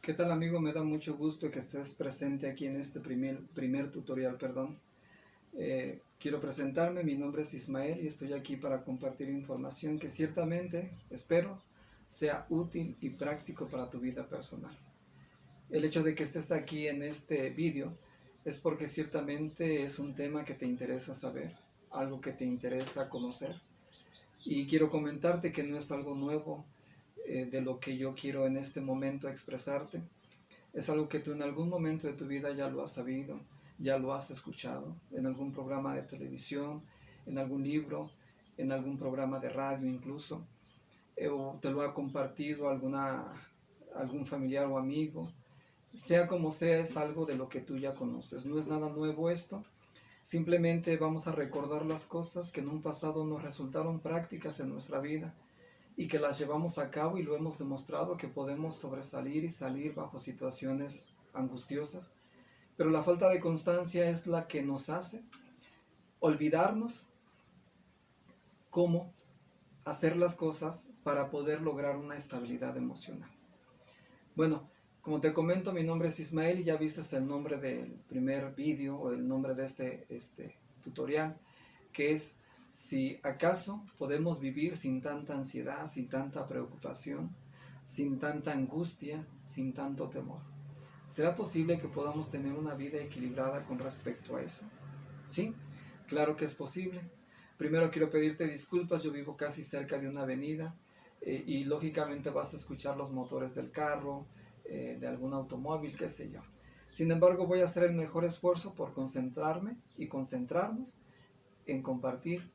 ¿Qué tal, amigo? Me da mucho gusto que estés presente aquí en este primer tutorial, perdón. Quiero presentarme, mi nombre es Ismael y estoy aquí para compartir información que ciertamente, espero, sea útil y práctico para tu vida personal. El hecho de que estés aquí en este vídeo es porque ciertamente es un tema que te interesa saber, algo que te interesa conocer. Y quiero comentarte que no es algo nuevo de lo que yo quiero en este momento expresarte. Es algo que tú en algún momento de tu vida ya lo has sabido, ya lo has escuchado, en algún programa de televisión, en algún libro, en algún programa de radio incluso, o te lo ha compartido algún familiar o amigo. Sea como sea, es algo de lo que tú ya conoces. No es nada nuevo esto, simplemente vamos a recordar las cosas que en un pasado nos resultaron prácticas en nuestra vida y que las llevamos a cabo y lo hemos demostrado que podemos sobresalir y salir bajo situaciones angustiosas. Pero la falta de constancia es la que nos hace olvidarnos cómo hacer las cosas para poder lograr una estabilidad emocional. Bueno, como te comento, mi nombre es Ismael y ya viste el nombre del primer vídeo o el nombre de este tutorial, que es: si acaso podemos vivir sin tanta ansiedad, sin tanta preocupación, sin tanta angustia, sin tanto temor. ¿Será posible que podamos tener una vida equilibrada con respecto a eso? Sí, claro que es posible. Primero quiero pedirte disculpas, yo vivo casi cerca de una avenida y lógicamente vas a escuchar los motores del carro, de algún automóvil, qué sé yo. Sin embargo, voy a hacer el mejor esfuerzo por concentrarme y concentrarnos en compartir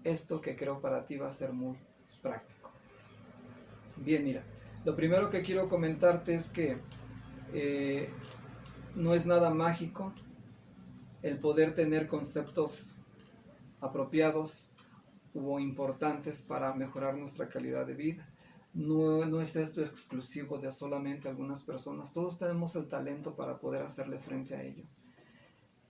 esto que creo para ti va a ser muy práctico. Bien, mira, lo primero que quiero comentarte es que no es nada mágico el poder tener conceptos apropiados o importantes para mejorar nuestra calidad de vida. No es esto exclusivo de solamente algunas personas. Todos tenemos el talento para poder hacerle frente a ello.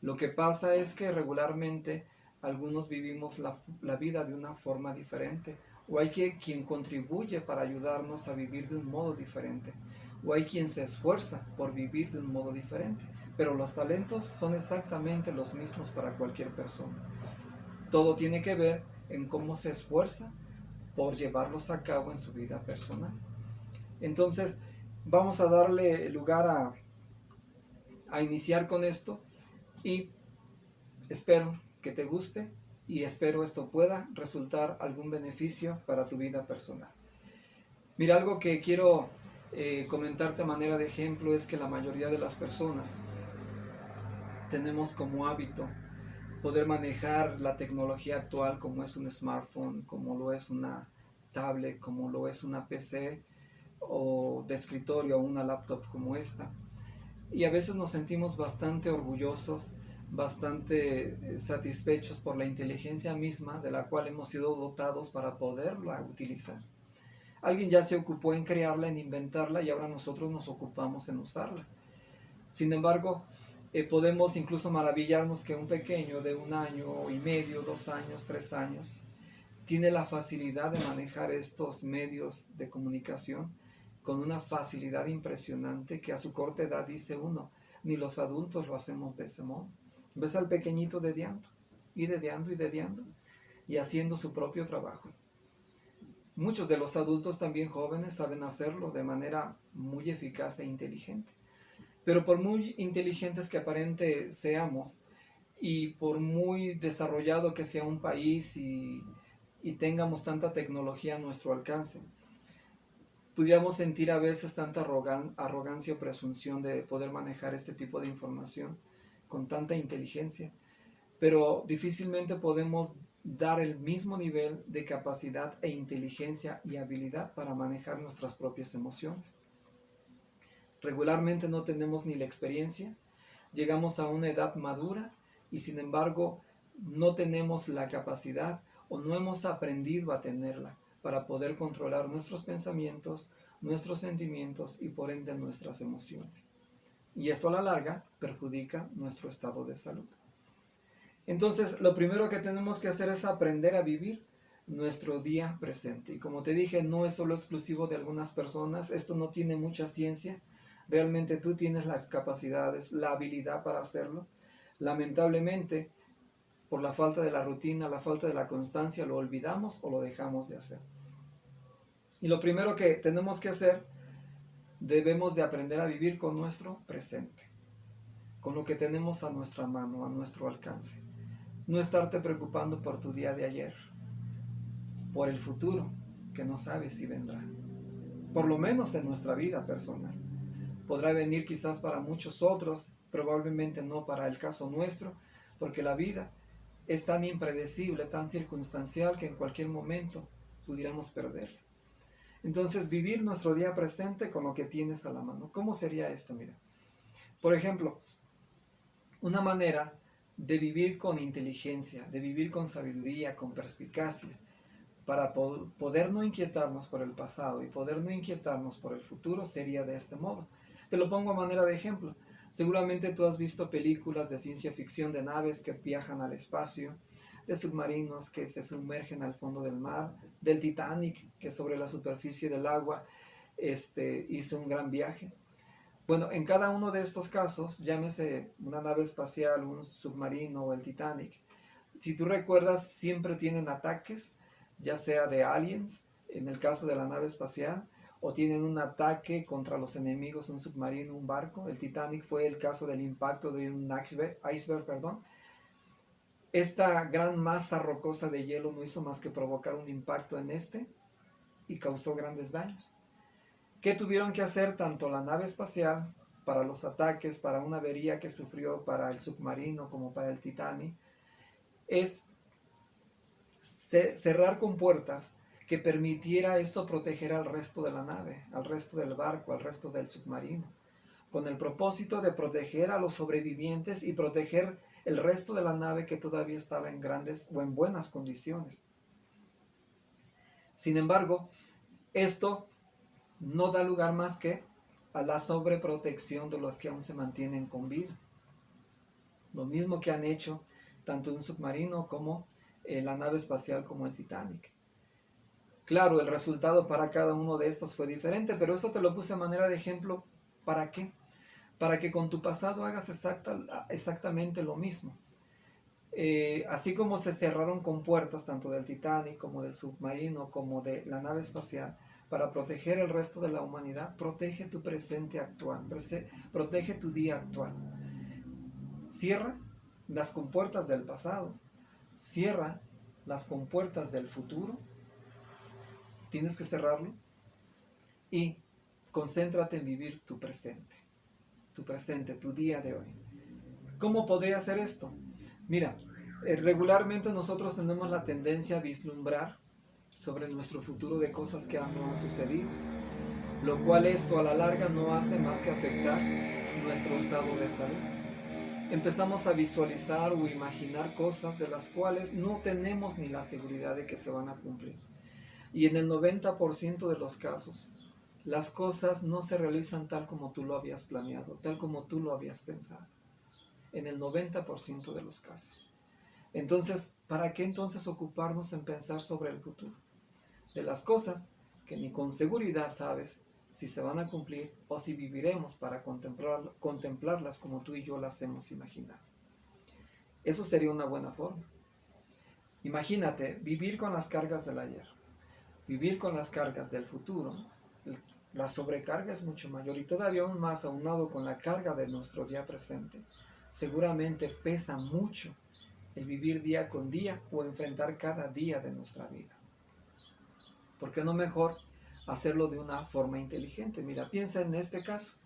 Lo que pasa es que regularmente algunos vivimos la vida de una forma diferente, o hay quien contribuye para ayudarnos a vivir de un modo diferente, o hay quien se esfuerza por vivir de un modo diferente, pero los talentos son exactamente los mismos para cualquier persona. Todo tiene que ver en cómo se esfuerza por llevarlos a cabo en su vida personal. Entonces, vamos a darle lugar a iniciar con esto y espero que te guste y espero esto pueda resultar algún beneficio para tu vida personal. Mira, algo que quiero comentarte a manera de ejemplo es que la mayoría de las personas tenemos como hábito poder manejar la tecnología actual, como es un smartphone, como lo es una tablet, como lo es una PC o de escritorio o una laptop como esta. Y a veces nos sentimos bastante orgullosos, bastante satisfechos por la inteligencia misma de la cual hemos sido dotados para poderla utilizar. Alguien ya se ocupó en crearla, en inventarla, y ahora nosotros nos ocupamos en usarla. Sin embargo, podemos incluso maravillarnos que un pequeño de 1 año y medio, 2 años, 3 años, tiene la facilidad de manejar estos medios de comunicación con una facilidad impresionante que a su corta edad, dice uno, ni los adultos lo hacemos de ese modo. Ves al pequeñito dediando y dediando y dediando y haciendo su propio trabajo. Muchos de los adultos también jóvenes saben hacerlo de manera muy eficaz e inteligente. Pero por muy inteligentes que aparente seamos y por muy desarrollado que sea un país y tengamos tanta tecnología a nuestro alcance, pudiéramos sentir a veces tanta arrogancia o presunción de poder manejar este tipo de información con tanta inteligencia, pero difícilmente podemos dar el mismo nivel de capacidad e inteligencia y habilidad para manejar nuestras propias emociones. Regularmente no tenemos ni la experiencia, llegamos a una edad madura y sin embargo no tenemos la capacidad o no hemos aprendido a tenerla para poder controlar nuestros pensamientos, nuestros sentimientos y por ende nuestras emociones. Y esto a la larga perjudica nuestro estado de salud. Entonces, lo primero que tenemos que hacer es aprender a vivir nuestro día presente. Y como te dije, no es solo exclusivo de algunas personas, esto no tiene mucha ciencia. ¿Realmente tú tienes las capacidades, la habilidad para hacerlo? Lamentablemente, por la falta de la rutina, la falta de la constancia, lo olvidamos o lo dejamos de hacer. Y lo primero que tenemos que hacer, debemos de aprender a vivir con nuestro presente, con lo que tenemos a nuestra mano, a nuestro alcance. No estarte preocupando por tu día de ayer, por el futuro, que no sabes si vendrá. Por lo menos en nuestra vida personal. Podrá venir quizás para muchos otros, probablemente no para el caso nuestro, porque la vida es tan impredecible, tan circunstancial, que en cualquier momento pudiéramos perderla. Entonces, vivir nuestro día presente con lo que tienes a la mano. ¿Cómo sería esto? Mira, por ejemplo, una manera de vivir con inteligencia, de vivir con sabiduría, con perspicacia, para poder no inquietarnos por el pasado y poder no inquietarnos por el futuro, sería de este modo. Te lo pongo a manera de ejemplo. Seguramente tú has visto películas de ciencia ficción de naves que viajan al espacio, de submarinos que se sumergen al fondo del mar, del Titanic que sobre la superficie del agua hizo un gran viaje. Bueno, en cada uno de estos casos, llámese una nave espacial, un submarino o el Titanic, si tú recuerdas, siempre tienen ataques, ya sea de aliens, en el caso de la nave espacial, o tienen un ataque contra los enemigos, un submarino, un barco. El Titanic fue el caso del impacto de un iceberg, perdón. Esta gran masa rocosa de hielo no hizo más que provocar un impacto en y causó grandes daños. ¿Qué tuvieron que hacer tanto la nave espacial para los ataques, para una avería que sufrió para el submarino como para el Titanic? Es cerrar con puertas que permitiera esto proteger al resto de la nave, al resto del barco, al resto del submarino, con el propósito de proteger a los sobrevivientes y proteger el resto de la nave que todavía estaba en grandes o en buenas condiciones. Sin embargo, esto no da lugar más que a la sobreprotección de los que aún se mantienen con vida. Lo mismo que han hecho tanto un submarino como la nave espacial como el Titanic. Claro, el resultado para cada uno de estos fue diferente, pero esto te lo puse a manera de ejemplo. ¿Para qué? Para que con tu pasado hagas exactamente lo mismo. Así como se cerraron con puertas tanto del Titanic como del submarino como de la nave espacial para proteger el resto de la humanidad, protege tu presente actual, protege tu día actual. Cierra las compuertas del pasado, cierra las compuertas del futuro, tienes que cerrarlo y concéntrate en vivir tu presente, tu día de hoy. ¿Cómo podría hacer esto? Mira, regularmente nosotros tenemos la tendencia a vislumbrar sobre nuestro futuro de cosas que aún no han sucedido, lo cual esto a la larga no hace más que afectar nuestro estado de salud. Empezamos a visualizar o imaginar cosas de las cuales no tenemos ni la seguridad de que se van a cumplir. Y en el 90% de los casos, las cosas no se realizan tal como tú lo habías planeado, tal como tú lo habías pensado. En el 90% de los casos. Entonces, ¿para qué entonces ocuparnos en pensar sobre el futuro? De las cosas que ni con seguridad sabes si se van a cumplir o si viviremos para contemplarlas como tú y yo las hemos imaginado. Eso sería una buena forma. Imagínate vivir con las cargas del ayer, vivir con las cargas del futuro. La sobrecarga es mucho mayor y todavía aún más aunado con la carga de nuestro día presente. Seguramente pesa mucho el vivir día con día o enfrentar cada día de nuestra vida. ¿Por qué no mejor hacerlo de una forma inteligente? Mira, piensa en este caso.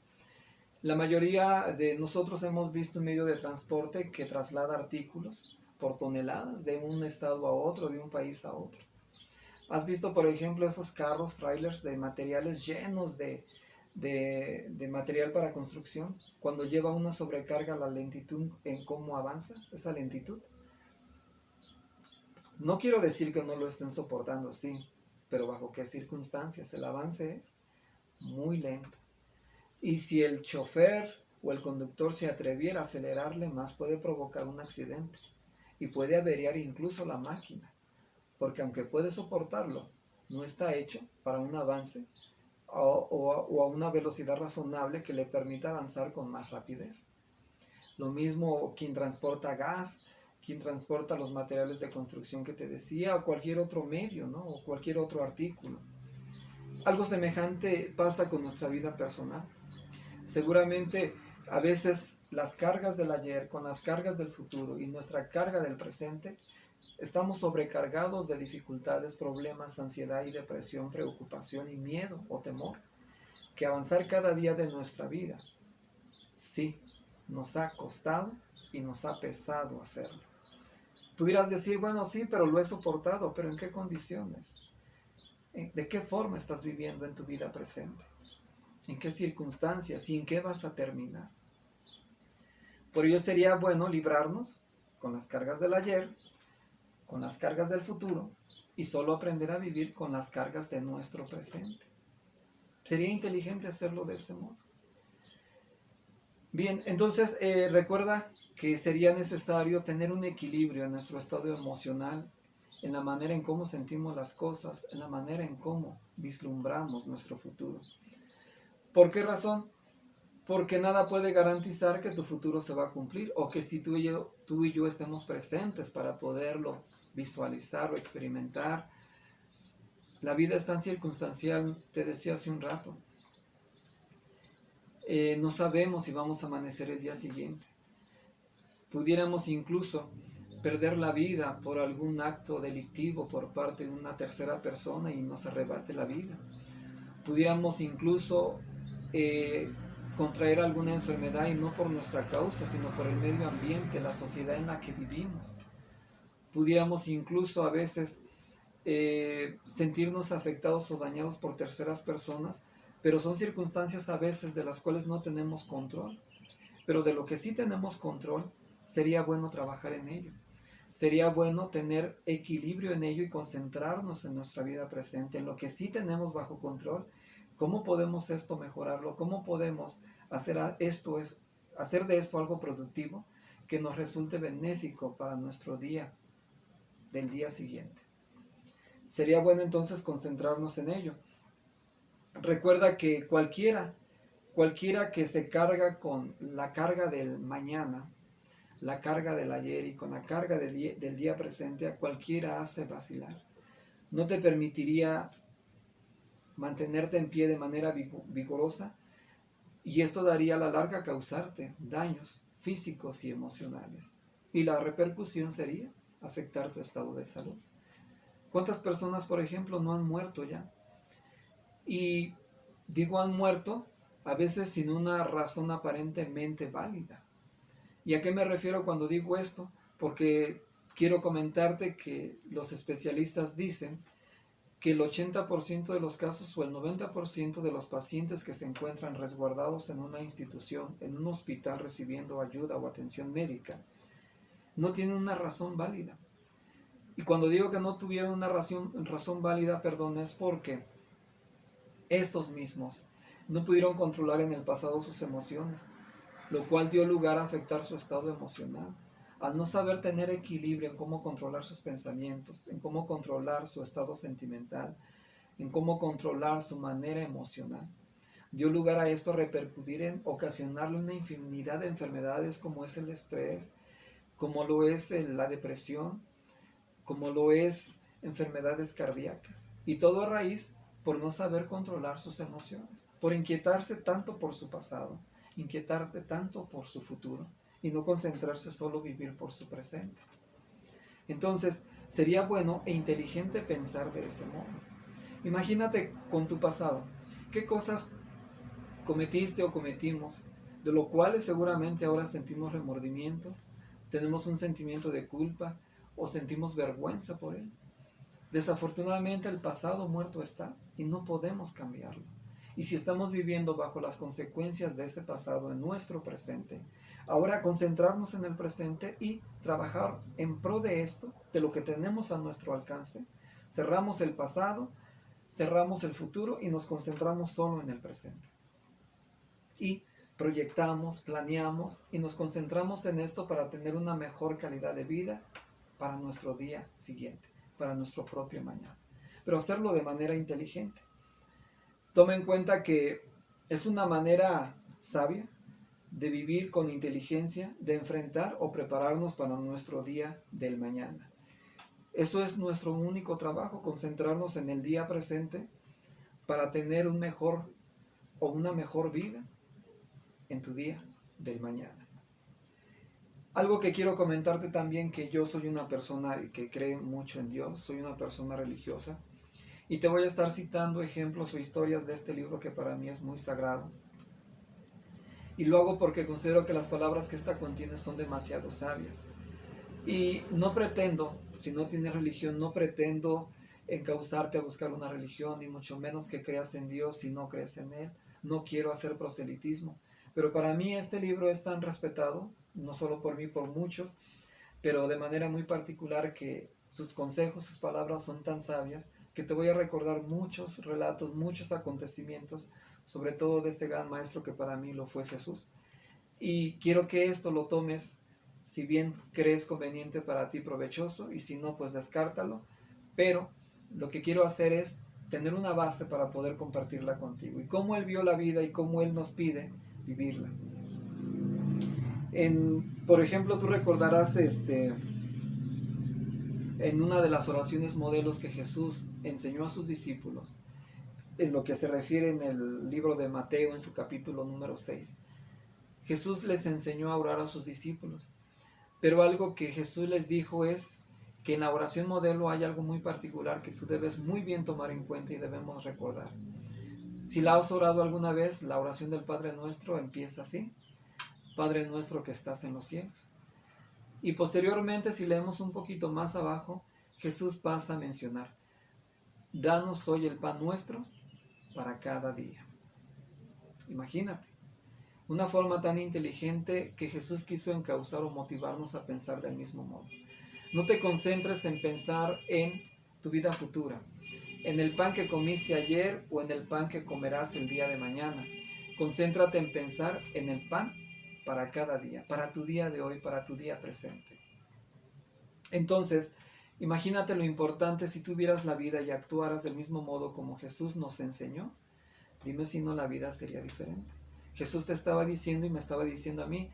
La mayoría de nosotros hemos visto un medio de transporte que traslada artículos por toneladas de un estado a otro, de un país a otro. ¿Has visto, por ejemplo, esos carros, trailers de materiales llenos de material para construcción? Cuando lleva una sobrecarga, la lentitud en cómo avanza, esa lentitud. No quiero decir que no lo estén soportando, sí, pero bajo qué circunstancias. El avance es muy lento. Y si el chofer o el conductor se atreviera a acelerarle más, puede provocar un accidente y puede averiar incluso la máquina, porque aunque puede soportarlo, no está hecho para un avance o a una velocidad razonable que le permita avanzar con más rapidez. Lo mismo quien transporta gas, quien transporta los materiales de construcción que te decía, o cualquier otro medio, ¿no? O cualquier otro artículo. Algo semejante pasa con nuestra vida personal. Seguramente a veces las cargas del ayer con las cargas del futuro y nuestra carga del presente, estamos sobrecargados de dificultades, problemas, ansiedad y depresión, preocupación y miedo o temor, que avanzar cada día de nuestra vida, sí, nos ha costado y nos ha pesado hacerlo. Pudieras decir, bueno, sí, pero lo he soportado, pero ¿en qué condiciones? ¿De qué forma estás viviendo en tu vida presente? ¿En qué circunstancias y en qué vas a terminar? Por ello sería bueno librarnos con las cargas del ayer, con las cargas del futuro y solo aprender a vivir con las cargas de nuestro presente. Sería inteligente hacerlo de ese modo. Bien, entonces recuerda que sería necesario tener un equilibrio en nuestro estado emocional, en la manera en cómo sentimos las cosas, en la manera en cómo vislumbramos nuestro futuro. ¿Por qué razón? Porque nada puede garantizar que tu futuro se va a cumplir o que si tú y yo estemos presentes para poderlo visualizar o experimentar. La vida es tan circunstancial, te decía hace un rato. No sabemos si vamos a amanecer el día siguiente. Pudiéramos incluso perder la vida por algún acto delictivo por parte de una tercera persona y nos arrebate la vida. Pudiéramos incluso contraer alguna enfermedad y no por nuestra causa, sino por el medio ambiente, la sociedad en la que vivimos. Pudiéramos incluso a veces sentirnos afectados o dañados por terceras personas, pero son circunstancias a veces de las cuales no tenemos control. Pero de lo que sí tenemos control, sería bueno trabajar en ello. Sería bueno tener equilibrio en ello y concentrarnos en nuestra vida presente, en lo que sí tenemos bajo control. ¿Cómo podemos esto mejorarlo? ¿Cómo podemos hacer de esto algo productivo que nos resulte benéfico para nuestro día, del día siguiente? Sería bueno entonces concentrarnos en ello. Recuerda que cualquiera que se carga con la carga del mañana, la carga del ayer y con la carga del día presente, a cualquiera hace vacilar. No te permitiría mantenerte en pie de manera vigorosa y esto daría a la larga causarte daños físicos y emocionales. Y la repercusión sería afectar tu estado de salud. ¿Cuántas personas, por ejemplo, no han muerto ya? Y digo han muerto a veces sin una razón aparentemente válida. ¿Y a qué me refiero cuando digo esto? Porque quiero comentarte que los especialistas dicen que el 80% de los casos o el 90% de los pacientes que se encuentran resguardados en una institución, en un hospital recibiendo ayuda o atención médica, no tienen una razón válida. Y cuando digo que no tuvieron una razón válida, perdón, es porque estos mismos no pudieron controlar en el pasado sus emociones, lo cual dio lugar a afectar su estado emocional. Al no saber tener equilibrio en cómo controlar sus pensamientos, en cómo controlar su estado sentimental, en cómo controlar su manera emocional, dio lugar a esto a repercutir en ocasionarle una infinidad de enfermedades como es el estrés, como lo es la depresión, como lo es enfermedades cardíacas. Y todo a raíz por no saber controlar sus emociones, por inquietarse tanto por su pasado, inquietarte tanto por su futuro y no concentrarse solo vivir por su presente. Entonces, sería bueno e inteligente pensar de ese modo. Imagínate con tu pasado, qué cosas cometiste o cometimos, de lo cual seguramente ahora sentimos remordimiento, tenemos un sentimiento de culpa o sentimos vergüenza por él. Desafortunadamente el pasado muerto está y no podemos cambiarlo. Y si estamos viviendo bajo las consecuencias de ese pasado en nuestro presente, ahora concentrarnos en el presente y trabajar en pro de esto, de lo que tenemos a nuestro alcance. Cerramos el pasado, cerramos el futuro y nos concentramos solo en el presente. Y proyectamos, planeamos y nos concentramos en esto para tener una mejor calidad de vida para nuestro día siguiente, para nuestro propio mañana. Pero hacerlo de manera inteligente. Toma en cuenta que es una manera sabia de vivir con inteligencia, de enfrentar o prepararnos para nuestro día del mañana. Eso es nuestro único trabajo, concentrarnos en el día presente para tener un mejor o una mejor vida en tu día del mañana. Algo que quiero comentarte también, que yo soy una persona que cree mucho en Dios, soy una persona religiosa, y te voy a estar citando ejemplos o historias de este libro que para mí es muy sagrado. Y lo hago porque considero que las palabras que esta contiene son demasiado sabias. Y no pretendo, si no tienes religión, no pretendo encauzarte a buscar una religión, ni mucho menos que creas en Dios si no crees en Él. No quiero hacer proselitismo. Pero para mí este libro es tan respetado, no solo por mí, por muchos, pero de manera muy particular, que sus consejos, sus palabras son tan sabias, que te voy a recordar muchos relatos, muchos acontecimientos, sobre todo de este gran maestro que para mí lo fue Jesús. Y quiero que esto lo tomes, si bien crees conveniente para ti, provechoso, y si no, pues descártalo. Pero lo que quiero hacer es tener una base para poder compartirla contigo, y cómo Él vio la vida y cómo Él nos pide vivirla. Por ejemplo, tú recordarás en una de las oraciones modelos que Jesús enseñó a sus discípulos, en lo que se refiere en el libro de Mateo, en su capítulo número 6. Jesús les enseñó a orar a sus discípulos, pero algo que Jesús les dijo es que en la oración modelo hay algo muy particular que tú debes muy bien tomar en cuenta y debemos recordar. Si la has orado alguna vez, la oración del Padre Nuestro empieza así: Padre nuestro que estás en los cielos. Y posteriormente, si leemos un poquito más abajo, Jesús pasa a mencionar: danos hoy el pan nuestro para cada día. Imagínate, una forma tan inteligente que Jesús quiso encauzar o motivarnos a pensar del mismo modo. No te concentres en pensar en tu vida futura, en el pan que comiste ayer o en el pan que comerás el día de mañana. Concéntrate en pensar en el pan para cada día, para tu día de hoy, para tu día presente. Entonces, imagínate lo importante si tuvieras la vida y actuaras del mismo modo como Jesús nos enseñó. Dime si no, la vida sería diferente. Jesús te estaba diciendo y me estaba diciendo a mí: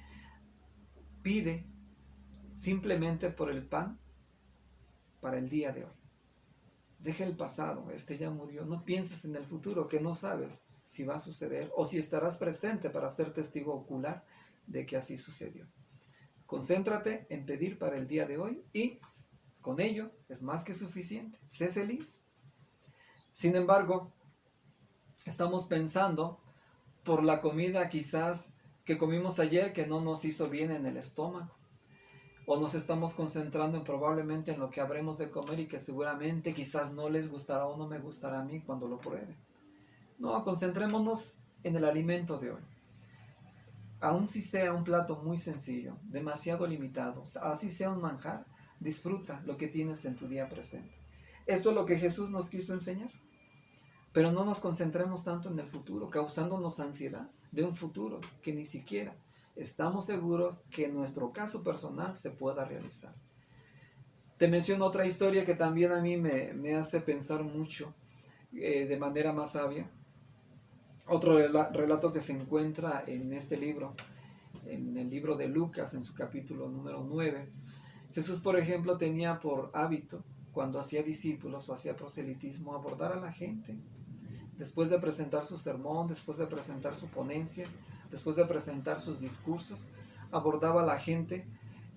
pide simplemente por el pan para el día de hoy. Deja el pasado, ya murió. No pienses en el futuro, que no sabes si va a suceder o si estarás presente para ser testigo ocular de que así sucedió. Concéntrate en pedir para el día de hoy y con ello es más que suficiente. Sé feliz. Sin embargo, estamos pensando por la comida quizás que comimos ayer, que no nos hizo bien en el estómago. O nos estamos concentrando probablemente en lo que habremos de comer y que seguramente quizás no les gustará o no me gustará a mí cuando lo pruebe. No, concentrémonos en el alimento de hoy. Aun si sea un plato muy sencillo, demasiado limitado, así sea un manjar, disfruta lo que tienes en tu día presente. Esto es lo que Jesús nos quiso enseñar. Pero no nos concentremos tanto en el futuro, causándonos ansiedad de un futuro que ni siquiera estamos seguros que en nuestro caso personal se pueda realizar. Te menciono otra historia que también a mí me hace pensar mucho de manera más sabia. Otro relato que se encuentra en este libro, en el libro de Lucas, en su capítulo número 9. Jesús, por ejemplo, tenía por hábito, cuando hacía discípulos o hacía proselitismo, abordar a la gente. Después de presentar su sermón, después de presentar su ponencia, después de presentar sus discursos, abordaba a la gente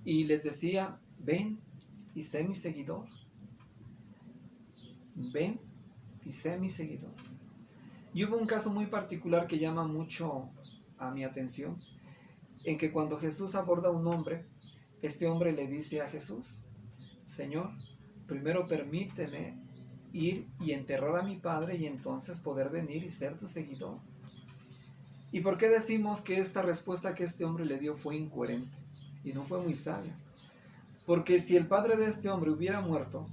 y les decía: ven y sé mi seguidor. Ven y sé mi seguidor. Y hubo un caso muy particular que llama mucho a mi atención, en que cuando Jesús aborda a un hombre, este hombre le dice a Jesús: Señor, primero permíteme ir y enterrar a mi padre y entonces poder venir y ser tu seguidor. ¿Y por qué decimos que esta respuesta que este hombre le dio fue incoherente y no fue muy sabia? Porque si el padre de este hombre hubiera muerto,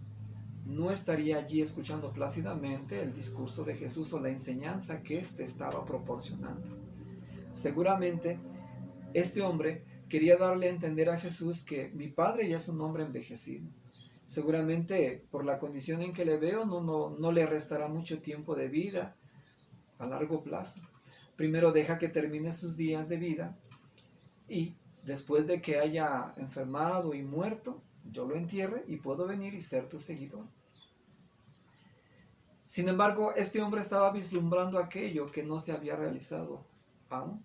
no estaría allí escuchando plácidamente el discurso de Jesús o la enseñanza que éste estaba proporcionando. Seguramente este hombre quería darle a entender a Jesús que mi padre ya es un hombre envejecido. Seguramente por la condición en que le veo no le restará mucho tiempo de vida, a largo plazo. Primero deja que termine sus días de vida y después de que haya enfermado y muerto, yo lo entierre y puedo venir y ser tu seguidor. Sin embargo, este hombre estaba vislumbrando aquello que no se había realizado aún.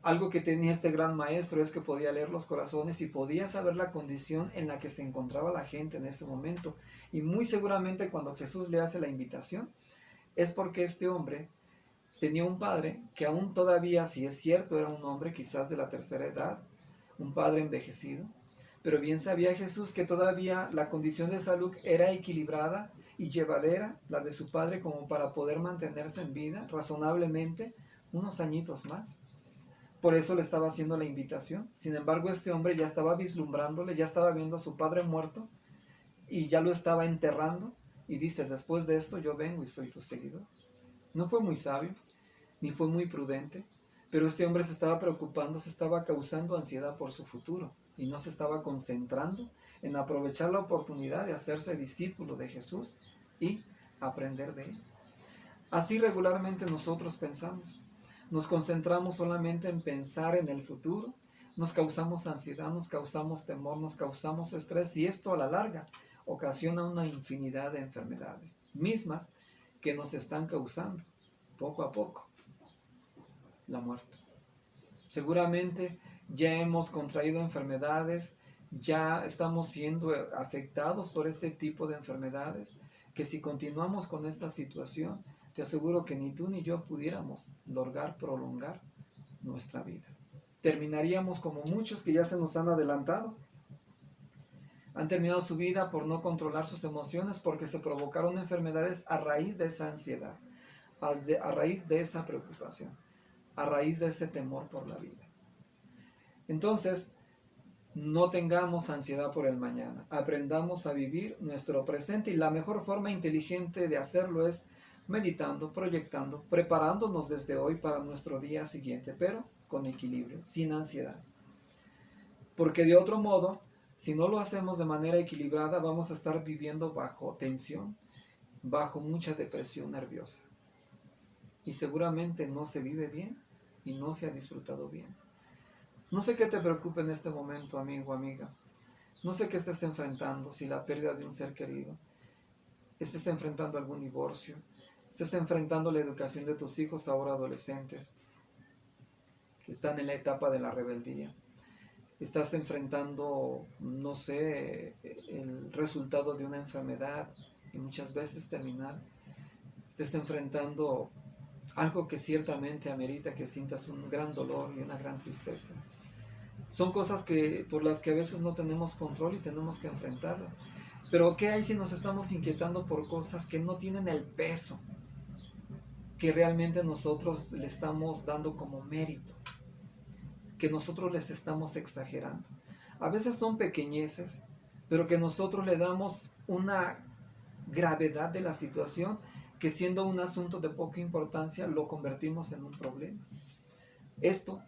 Algo que tenía este gran maestro es que podía leer los corazones y podía saber la condición en la que se encontraba la gente en ese momento. Y muy seguramente cuando Jesús le hace la invitación, es porque este hombre tenía un padre que aún todavía, si es cierto, era un hombre quizás de la tercera edad, un padre envejecido, pero bien sabía Jesús que todavía la condición de salud era equilibrada y llevadera, la de su padre, como para poder mantenerse en vida razonablemente unos añitos más. Por eso le estaba haciendo la invitación. Sin embargo, este hombre ya estaba vislumbrándole, ya estaba viendo a su padre muerto y ya lo estaba enterrando. Y dice, después de esto yo vengo y soy tu seguidor. No fue muy sabio, ni fue muy prudente, pero este hombre se estaba preocupando, se estaba causando ansiedad por su futuro y no se estaba concentrando en aprovechar la oportunidad de hacerse discípulo de Jesús y aprender de él. Así regularmente nosotros pensamos. Nos concentramos solamente en pensar en el futuro, nos causamos ansiedad, nos causamos temor, nos causamos estrés y esto a la larga ocasiona una infinidad de enfermedades mismas que nos están causando poco a poco la muerte. Seguramente ya hemos contraído enfermedades, ya estamos siendo afectados por este tipo de enfermedades, que si continuamos con esta situación, te aseguro que ni tú ni yo pudiéramos prolongar nuestra vida. Terminaríamos como muchos que ya se nos han adelantado. Han terminado su vida por no controlar sus emociones porque se provocaron enfermedades a raíz de esa ansiedad, a raíz de esa preocupación, a raíz de ese temor por la vida. Entonces, no tengamos ansiedad por el mañana. Aprendamos a vivir nuestro presente y la mejor forma inteligente de hacerlo es meditando, proyectando, preparándonos desde hoy para nuestro día siguiente, pero con equilibrio, sin ansiedad. Porque de otro modo, si no lo hacemos de manera equilibrada, vamos a estar viviendo bajo tensión, bajo mucha depresión nerviosa. Y seguramente no se vive bien y no se ha disfrutado bien. No sé qué te preocupa en este momento, amigo o amiga. No sé qué estés enfrentando, si la pérdida de un ser querido, estés enfrentando algún divorcio, estés enfrentando la educación de tus hijos ahora adolescentes, que están en la etapa de la rebeldía. Estás enfrentando, no sé, el resultado de una enfermedad y muchas veces terminal. Estés enfrentando algo que ciertamente amerita que sientas un gran dolor y una gran tristeza. Son cosas por las que a veces no tenemos control y tenemos que enfrentarlas. Pero ¿qué hay si nos estamos inquietando por cosas que no tienen el peso que realmente nosotros le estamos dando como mérito, que nosotros les estamos exagerando? A veces son pequeñeces, pero que nosotros le damos una gravedad de la situación que, siendo un asunto de poca importancia, lo convertimos en un problema. Esto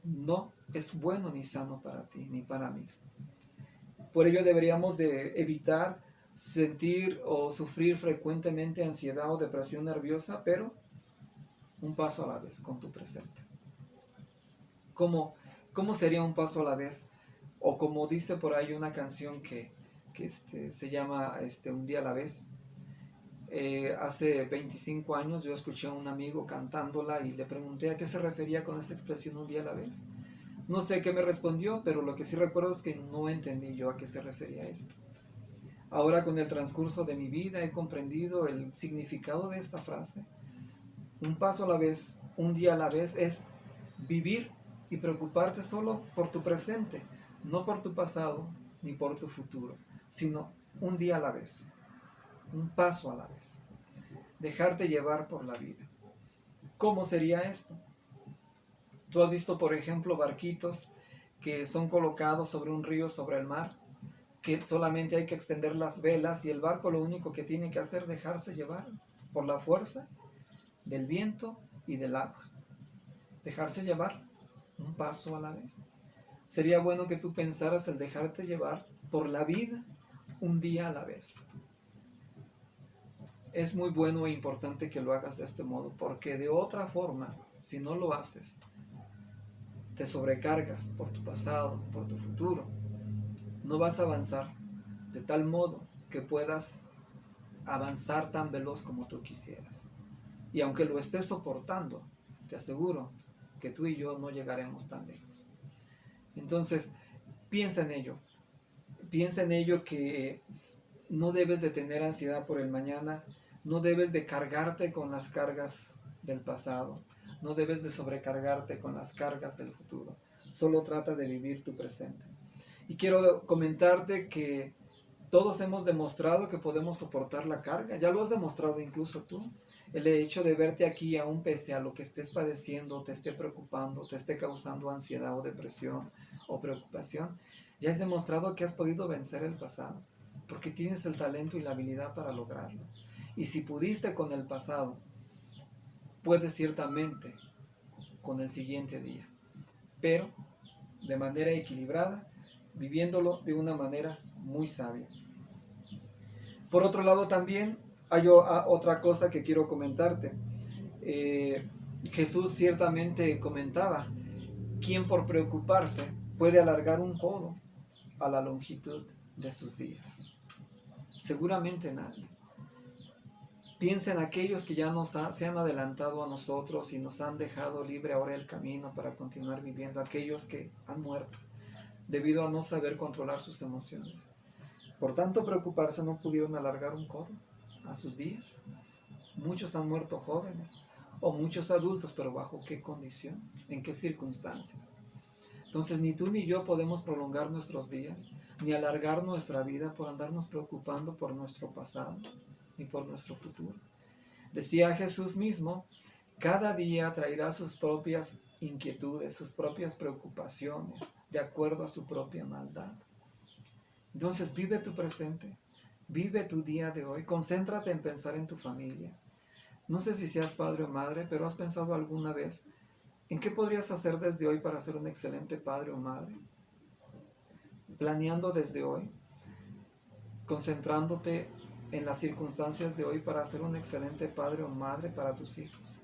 no es bueno ni sano para ti ni para mí. Por ello deberíamos de evitar sentir o sufrir frecuentemente ansiedad o depresión nerviosa, pero un paso a la vez con tu presente. ¿Cómo sería un paso a la vez? O como dice por ahí una canción que se llama Un día a la vez. Hace 25 años yo escuché a un amigo cantándola y le pregunté a qué se refería con esta expresión un día a la vez. No sé qué me respondió, pero lo que sí recuerdo es que no entendí yo a qué se refería esto. Ahora, con el transcurso de mi vida, he comprendido el significado de esta frase. Un paso a la vez, un día a la vez, es vivir y preocuparte solo por tu presente, no por tu pasado ni por tu futuro, sino un día a la vez, un paso a la vez. Dejarte llevar por la vida. ¿Cómo sería esto? Tú has visto, por ejemplo, barquitos que son colocados sobre un río, sobre el mar, que solamente hay que extender las velas y el barco lo único que tiene que hacer es dejarse llevar por la fuerza del viento y del agua. Dejarse llevar un paso a la vez. Sería bueno que tú pensaras el dejarte llevar por la vida un día a la vez. es muy bueno e importante que lo hagas de este modo, porque de otra forma, si no lo haces, te sobrecargas por tu pasado, por tu futuro. No vas a avanzar de tal modo que puedas avanzar tan veloz como tú quisieras. Y aunque lo estés soportando, te aseguro que tú y yo no llegaremos tan lejos. Entonces, piensa en ello. Piensa en ello, que no debes de tener ansiedad por el mañana, no debes de cargarte con las cargas del pasado, no debes de sobrecargarte con las cargas del futuro. Solo trata de vivir tu presente. Y quiero comentarte que todos hemos demostrado que podemos soportar la carga. Ya lo has demostrado incluso tú. El hecho de verte aquí, aún pese a lo que estés padeciendo, te esté preocupando, te esté causando ansiedad o depresión o preocupación, ya has demostrado que has podido vencer el pasado, porque tienes el talento y la habilidad para lograrlo. Y si pudiste con el pasado, puedes ciertamente con el siguiente día, pero de manera equilibrada, viviéndolo de una manera muy sabia. Por otro lado, también hay otra cosa que quiero comentarte. Jesús ciertamente comentaba: ¿quién por preocuparse puede alargar un codo a la longitud de sus días? Seguramente nadie. Piensa en aquellos que ya se han adelantado a nosotros y nos han dejado libre ahora el camino para continuar viviendo, aquellos que han muerto debido a no saber controlar sus emociones. Por tanto preocuparse, no pudieron alargar un codo a sus días. Muchos han muerto jóvenes, o muchos adultos, pero ¿bajo qué condición? ¿En qué circunstancias? Entonces ni tú ni yo podemos prolongar nuestros días, ni alargar nuestra vida por andarnos preocupando por nuestro pasado, ni por nuestro futuro. Decía Jesús mismo: cada día traerá sus propias inquietudes, sus propias preocupaciones, de acuerdo a su propia maldad. Entonces vive tu presente, vive tu día de hoy, concéntrate en pensar en tu familia. No sé si seas padre o madre, pero ¿has pensado alguna vez en qué podrías hacer desde hoy para ser un excelente padre o madre? Planeando desde hoy, concentrándote en las circunstancias de hoy para ser un excelente padre o madre para tus hijos.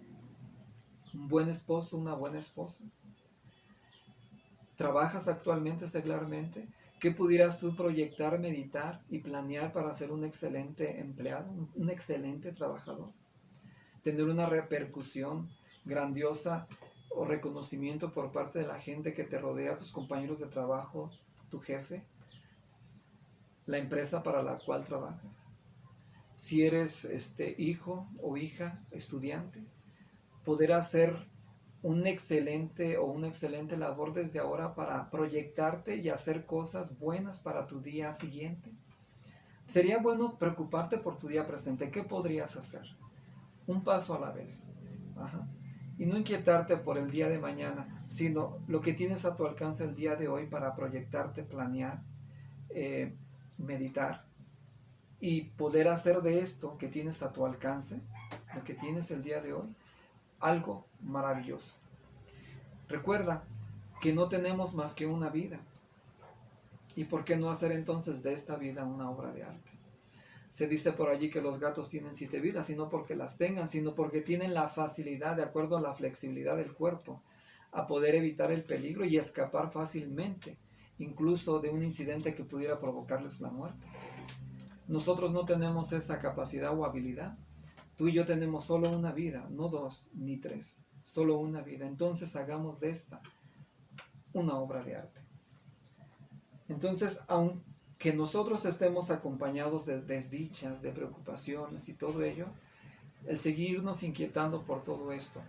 Un buen esposo, una buena esposa. ¿Trabajas actualmente seglarmente? ¿Qué pudieras tú proyectar, meditar y planear para ser un excelente empleado, un excelente trabajador? Tener una repercusión grandiosa o reconocimiento por parte de la gente que te rodea, tus compañeros de trabajo, tu jefe, la empresa para la cual trabajas. Si eres hijo o hija, estudiante, poder hacer una excelente labor desde ahora para proyectarte y hacer cosas buenas para tu día siguiente. Sería bueno preocuparte por tu día presente. ¿Qué podrías hacer? Un paso a la vez. Y no inquietarte por el día de mañana, sino lo que tienes a tu alcance el día de hoy para proyectarte, planear, meditar y poder hacer de esto que tienes a tu alcance, lo que tienes el día de hoy, algo maravilloso. Recuerda que no tenemos más que una vida. ¿Y por qué no hacer entonces de esta vida una obra de arte? Se dice por allí que los gatos tienen 7 vidas, y no porque las tengan, sino porque tienen la facilidad, de acuerdo a la flexibilidad del cuerpo, a poder evitar el peligro y escapar fácilmente, incluso de un incidente que pudiera provocarles la muerte. Nosotros no tenemos esa capacidad o habilidad. Tú y yo tenemos solo una vida, no 2 ni 3, solo una vida. Entonces hagamos de esta una obra de arte. Entonces, aunque nosotros estemos acompañados de desdichas, de preocupaciones y todo ello, el seguirnos inquietando por todo esto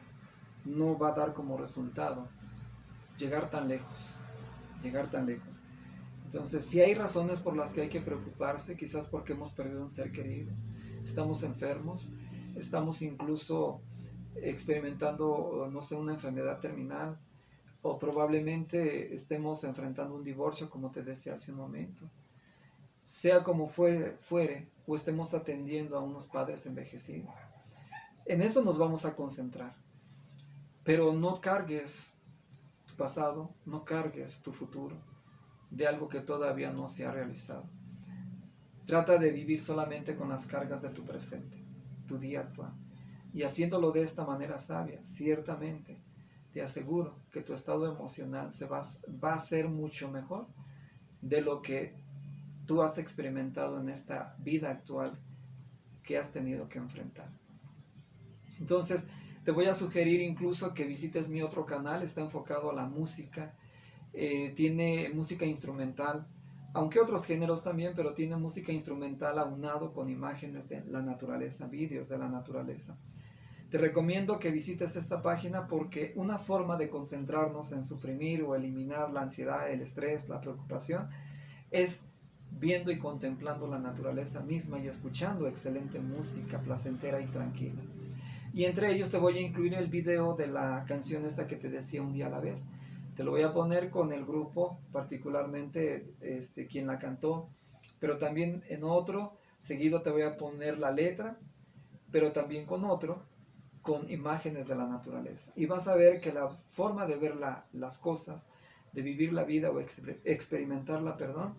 no va a dar como resultado llegar tan lejos. Entonces, si hay razones por las que hay que preocuparse, quizás porque hemos perdido un ser querido, estamos enfermos, estamos incluso experimentando, no sé, una enfermedad terminal, o probablemente estemos enfrentando un divorcio, como te decía hace un momento. Sea como fuere, o estemos atendiendo a unos padres envejecidos. En eso nos vamos a concentrar. Pero no cargues tu pasado, no cargues tu futuro de algo que todavía no se ha realizado. Trata de vivir solamente con las cargas de tu presente. tu día actual. Y haciéndolo de esta manera sabia, ciertamente te aseguro que tu estado emocional va a ser mucho mejor de lo que tú has experimentado en esta vida actual que has tenido que enfrentar. Entonces, te voy a sugerir incluso que visites mi otro canal, está enfocado a la música, tiene música instrumental, aunque otros géneros también, pero tiene música instrumental aunado con imágenes de la naturaleza, vídeos de la naturaleza. Te recomiendo que visites esta página porque una forma de concentrarnos en suprimir o eliminar la ansiedad, el estrés, la preocupación, es viendo y contemplando la naturaleza misma y escuchando excelente música placentera y tranquila. Y entre ellos te voy a incluir el video de la canción esta que te decía, Un día a la vez. Te lo voy a poner con el grupo, particularmente quien la cantó, pero también en otro, seguido te voy a poner la letra, pero también con otro, con imágenes de la naturaleza. Y vas a ver que la forma de ver las cosas, de vivir la vida o experimentarla, perdón,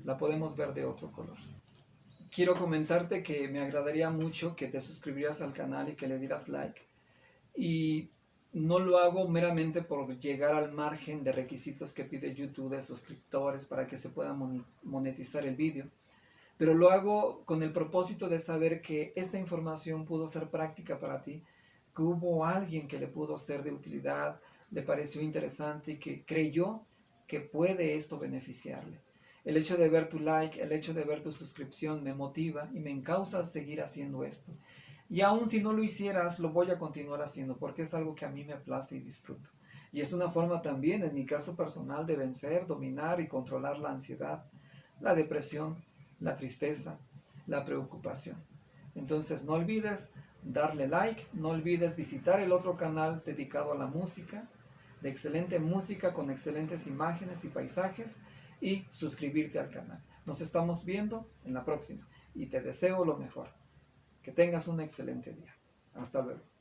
la podemos ver de otro color. Quiero comentarte que me agradaría mucho que te suscribieras al canal y que le dieras like. Y no lo hago meramente por llegar al margen de requisitos que pide YouTube de suscriptores para que se pueda monetizar el vídeo, pero lo hago con el propósito de saber que esta información pudo ser práctica para ti, que hubo alguien que le pudo ser de utilidad, le pareció interesante y que creyó que puede esto beneficiarle. El hecho de ver tu like, el hecho de ver tu suscripción me motiva y me encausa a seguir haciendo esto. Y aun si no lo hicieras, lo voy a continuar haciendo porque es algo que a mí me place y disfruto. Y es una forma también, en mi caso personal, de vencer, dominar y controlar la ansiedad, la depresión, la tristeza, la preocupación. Entonces no olvides darle like, no olvides visitar el otro canal dedicado a la música, de excelente música con excelentes imágenes y paisajes, y suscribirte al canal. Nos estamos viendo en la próxima y te deseo lo mejor. Que tengas un excelente día. Hasta luego.